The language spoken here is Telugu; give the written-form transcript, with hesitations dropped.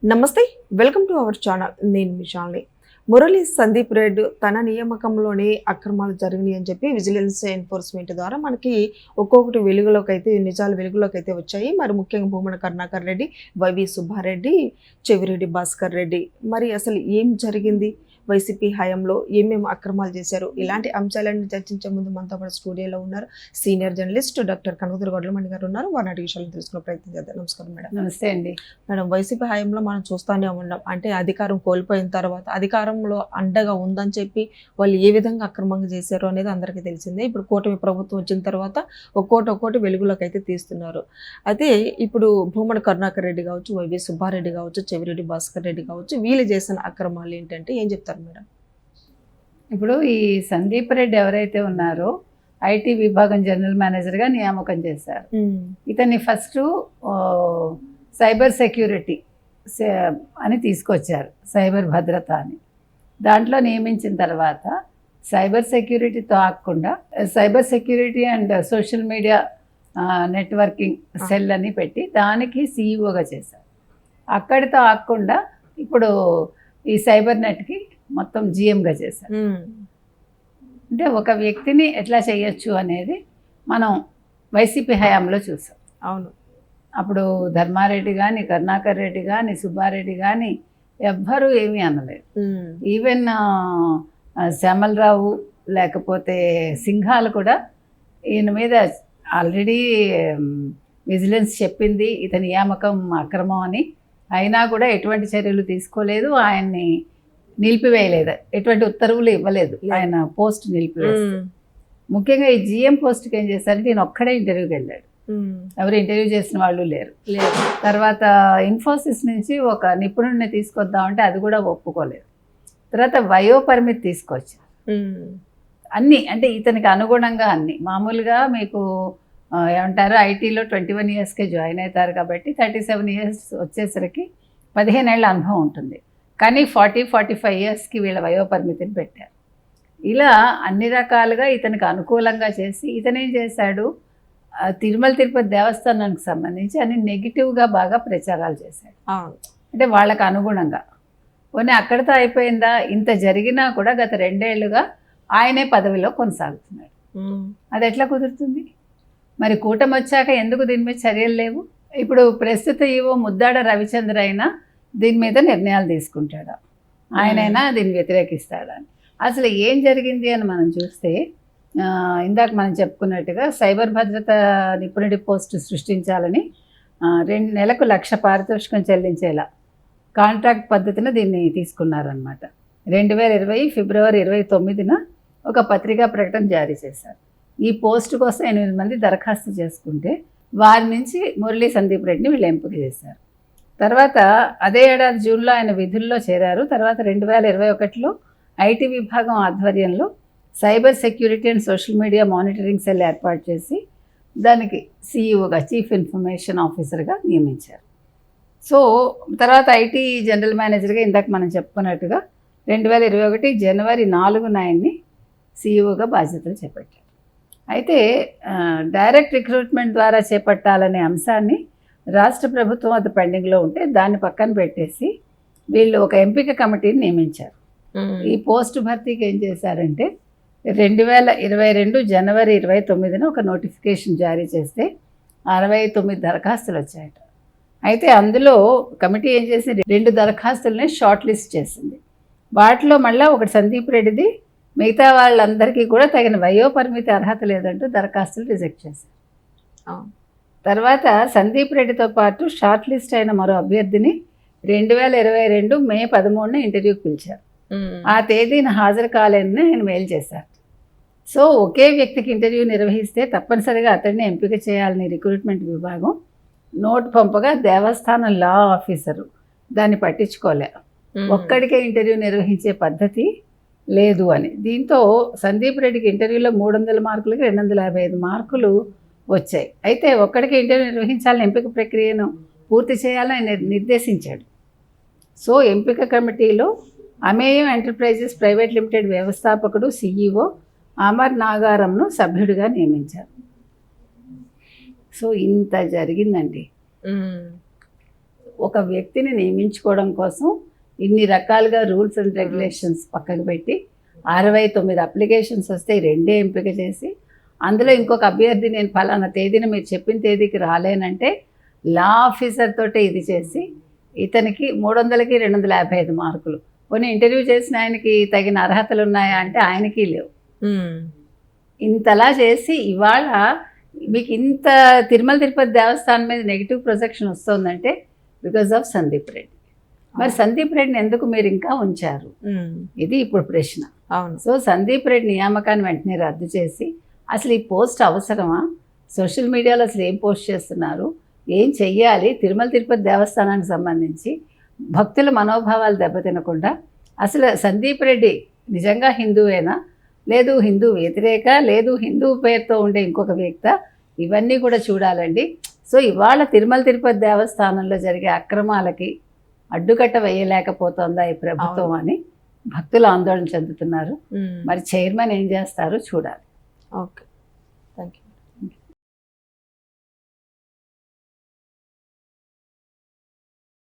నమస్తే, వెల్కమ్ టు అవర్ ఛానల్. నేను మిషాల్ని. మురళీ సందీప్ రెడ్డి తన నియామకంలోనే అక్రమాలు జరిగినాయి అని చెప్పి విజిలెన్స్ ఎన్ఫోర్స్మెంట్ ద్వారా మనకి ఒక్కొక్కటి నిజాలు వెలుగులోకి అయితే వచ్చాయి. మరి ముఖ్యంగా భూమన కరుణాకర్ రెడ్డి, వైవి సుబ్బారెడ్డి, చెవిరెడ్డి భాస్కర్ రెడ్డి, మరి అసలు ఏం జరిగింది, వైసీపీ హయాంలో ఏమేమి అక్రమాలు చేశారు, ఇలాంటి అంశాలన్నీ చర్చించే ముందు మనతో పాటు స్టూడియోలో ఉన్నారు సీనియర్ జర్నలిస్ట్ డాక్టర్ కనకదుర్గ గొడ్లమణి గారు ఉన్నారు. వారిని అడిగి విషయాలను తెలుసుకునే ప్రయత్నం చేద్దాం. నమస్కారం మేడం. నమస్తే అండి మేడం, వైసీపీ హయాంలో మనం చూస్తూనే ఉన్నాం. అంటే అధికారం కోల్పోయిన తర్వాత అధికారంలో అండగా ఉందని చెప్పి వాళ్ళు ఏ విధంగా అక్రమంగా చేశారు అనేది అందరికీ తెలిసిందే. ఇప్పుడు కూటమి ప్రభుత్వం వచ్చిన తర్వాత ఒక్కోటి వెలుగులోకి అయితే తీస్తున్నారు. అయితే ఇప్పుడు భూమన కరుణాకర్ రెడ్డి కావచ్చు, వైవి సుబ్బారెడ్డి కావచ్చు, చెవిరెడ్డి భాస్కర్ రెడ్డి కావచ్చు, వీళ్ళు చేసిన అక్రమాలు ఏంటంటే ఏం చెప్తారు మేడం? ఇప్పుడు ఈ సందీప్ రెడ్డి ఎవరైతే ఉన్నారో ఐటీ విభాగం జనరల్ మేనేజర్గా నియామకం చేశారు. ఇతన్ని ఫస్ట్ సైబర్ సెక్యూరిటీ అని తీసుకొచ్చారు, సైబర్ భద్రత అని. దాంట్లో నియమించిన తర్వాత సైబర్ సెక్యూరిటీతో ఆగకుండా cyber security and social media networking cell అని పెట్టి దానికి సీఈఓగా చేశారు. అక్కడితో ఆగకుండా ఇప్పుడు ఈ సైబర్ నెట్కి మొత్తం జిఎంగా చేశారు. అంటే ఒక వ్యక్తిని ఎట్లా చేయొచ్చు అనేది మనం వైసీపీ హయాంలో చూసాం. అవును. అప్పుడు ధర్మారెడ్డి కానీ, కరుణాకర్ రెడ్డి కానీ, సుబ్బారెడ్డి కానీ ఎవ్వరూ ఏమీ అనలేదు. ఈవెన్ శ్యామలరావు లేకపోతే సింఘాలు కూడా ఈయన మీద ఆల్రెడీ విజిలెన్స్ చెప్పింది ఇతని నియామకం అక్రమం అని, అయినా కూడా ఎటువంటి చర్యలు తీసుకోలేదు, ఆయన్ని నిలిపివేయలేదు, ఎటువంటి ఉత్తర్వులు ఇవ్వలేదు, ఆయన పోస్ట్ నిలిపివేస్తారు. ముఖ్యంగా ఈ జిఎం పోస్ట్కి ఏం చేశారంటే ఈయన ఒక్కడే ఇంటర్వ్యూకి వెళ్ళాడు, ఎవరు ఇంటర్వ్యూ చేసిన వాళ్ళు లేరు. తర్వాత ఇన్ఫోసిస్ నుంచి ఒక నిపుణుడిని తీసుకొద్దామంటే అది కూడా ఒప్పుకోలేదు. తర్వాత వయో పరిమితి తీసుకొచ్చారు. అన్నీ అంటే ఇతనికి అనుగుణంగా అన్నీ మామూలుగా మీకు ఏమంటారు, ఐటీలో 21 yearsకే జాయిన్ అవుతారు కాబట్టి 37 years వచ్చేసరికి 15 ఏళ్ళ అనుభవం ఉంటుంది. కానీ 40-45 yearsకి వీళ్ళ వయోపరిమితిని పెట్టారు. ఇలా అన్ని రకాలుగా ఇతనికి అనుకూలంగా చేసి ఇతనేం చేశాడు, తిరుమల తిరుపతి దేవస్థానానికి సంబంధించి అన్ని నెగిటివ్గా బాగా ప్రచారాలు చేశాడు. అంటే వాళ్ళకు అనుగుణంగా. పోనీ అక్కడితో అయిపోయిందా? ఇంత జరిగినా కూడా గత 2 ఏళ్లుగా ఆయనే పదవిలో కొనసాగుతున్నాడు. అది ఎట్లా కుదురుతుంది? మరి కూటమి వచ్చాక ఎందుకు దీని మీద చర్యలు లేవు? ఇప్పుడు ప్రస్తుత ఈవో ముద్దాడ రవిచంద్ర అయినా దీని మీద నిర్ణయాలు తీసుకుంటాడా, ఆయనైనా దీన్ని వ్యతిరేకిస్తాడా? అసలు ఏం జరిగింది అని మనం చూస్తే ఇందాక మనం చెప్పుకున్నట్టుగా సైబర్ భద్రత నిపుణుడి పోస్టు సృష్టించాలని 2 నెలలకు 1,00,000 పారితోషికం చెల్లించేలా కాంట్రాక్ట్ పద్ధతిని దీన్ని తీసుకున్నారనమాట. 2020 ఫిబ్రవరి 29న ఒక పత్రికా ప్రకటన జారీ చేశారు. ఈ పోస్టు కోసం 8 మంది దరఖాస్తు చేసుకుంటే వారి నుంచి మురళీ సందీప్ రెడ్డిని వీళ్ళు ఎంపిక చేశారు. తర్వాత అదే ఏడాది జూన్లో ఆయన విధుల్లో చేరారు. తర్వాత 2021లో ఐటీ విభాగం ఆధ్వర్యంలో cyber security and social media monitoring cell ఏర్పాటు చేసి దానికి సీఈఓగా, చీఫ్ ఇన్ఫర్మేషన్ ఆఫీసర్గా నియమించారు. సో తర్వాత ఐటీ జనరల్ మేనేజర్గా ఇందాక మనం చెప్పుకున్నట్టుగా 2021 జనవరి 4న ఆయన్ని సీఈఓగా బాధ్యతలు చేపట్టారు. అయితే డైరెక్ట్ రిక్రూట్మెంట్ ద్వారా చేపట్టాలనే అంశాన్ని రాష్ట్ర ప్రభుత్వం అది పెండింగ్లో ఉంటే దాన్ని పక్కన పెట్టేసి వీళ్ళు ఒక ఎంపిక కమిటీని నియమించారు. ఈ పోస్టు భర్తీకి ఏం చేశారంటే 2022 జనవరి 29న ఒక నోటిఫికేషన్ జారీ చేస్తే 69 దరఖాస్తులు వచ్చాయట. అయితే అందులో కమిటీ ఏం చేసింది, 2 దరఖాస్తులని షార్ట్ లిస్ట్ చేసింది. వాటిలో మళ్ళీ ఒకటి సందీప్ రెడ్డిది, మిగతా వాళ్ళందరికీ కూడా తగిన వయోపరిమితి అర్హత లేదంటూ దరఖాస్తులు రిజెక్ట్ చేశారు. తర్వాత సందీప్ రెడ్డితో పాటు షార్ట్ లిస్ట్ అయిన మరో అభ్యర్థిని 2022 మే 13న ఇంటర్వ్యూకి పిలిచారు. ఆ తేదీన హాజరు కాలేదని ఆయన మెయిల్ చేశారు. సో ఒకే వ్యక్తికి ఇంటర్వ్యూ నిర్వహిస్తే తప్పనిసరిగా అతడిని ఎంపిక చేయాలని రిక్రూట్మెంట్ విభాగం నోటు పంపగా దేవస్థానం లా ఆఫీసరు దాన్ని పట్టించుకోలే. ఒక్కడికే ఇంటర్వ్యూ నిర్వహించే పద్ధతి లేదు అని. దీంతో సందీప్ రెడ్డికి ఇంటర్వ్యూలో 300 మార్కులకి 255 మార్కులు వచ్చాయి. అయితే ఒక్కడికి ఇంటర్వ్యూ నిర్వహించాలని ఎంపిక ప్రక్రియను పూర్తి చేయాలని నిర్దేశించాడు. సో ఎంపిక కమిటీలో అమేయం ఎంటర్ప్రైజెస్ ప్రైవేట్ లిమిటెడ్ వ్యవస్థాపకుడు సీఈఓ అమర్ నాగారంను సభ్యుడిగా నియమించారు. సో ఇంత జరిగిందండి. ఒక వ్యక్తిని నియమించుకోవడం కోసం ఇన్ని రకాలుగా రూల్స్ అండ్ రెగ్యులేషన్స్ పక్కకు పెట్టి 69 అప్లికేషన్స్ వస్తే 2 ఎంపిక చేసి అందులో ఇంకొక అభ్యర్థి నేను ఫలానా తేదీన మీరు చెప్పిన తేదీకి రాలేనంటే లా ఆఫీసర్ తోటే ఇది చేసి ఇతనికి 300కి 255 మార్కులు. కొన్ని ఇంటర్వ్యూ చేసిన ఆయనకి తగిన అర్హతలు ఉన్నాయా అంటే ఆయనకి లేవు. ఇంతలా చేసి ఇవాళ మీకు ఇంత తిరుమల తిరుపతి దేవస్థానం మీద నెగిటివ్ ప్రొజెక్షన్ వస్తుందంటే బికాజ్ ఆఫ్ సందీప్ రెడ్డి. మరి సందీప్ రెడ్డిని ఎందుకు మీరు ఇంకా ఉంచారు, ఇది ఇప్పుడు ప్రశ్న. అవును. సో సందీప్ రెడ్డి నియామకాన్ని వెంటనే రద్దు చేసి అసలు ఈ పోస్ట్ అవసరమా, సోషల్ మీడియాలో అసలు ఏం పోస్ట్ చేస్తున్నారు, ఏం చెయ్యాలి, తిరుమల తిరుపతి దేవస్థానానికి సంబంధించి భక్తుల మనోభావాలు దెబ్బతినకుండా అసలు సందీప్ రెడ్డి నిజంగా హిందువేనా, లేదు హిందూ వ్యతిరేక, లేదు హిందూ పేరుతో ఉండే ఇంకొక వ్యక్తి, ఇవన్నీ కూడా చూడాలండి. సో ఇవాళ తిరుమల తిరుపతి దేవస్థానంలో జరిగే అక్రమాలకి అడ్డుకట్ట వేయలేకపోతుందా ఈ ప్రభుత్వం అని భక్తులు ఆందోళన చెందుతున్నారు. మరి చైర్మన్ ఏం చేస్తారో చూడాలి. Okay, thank you.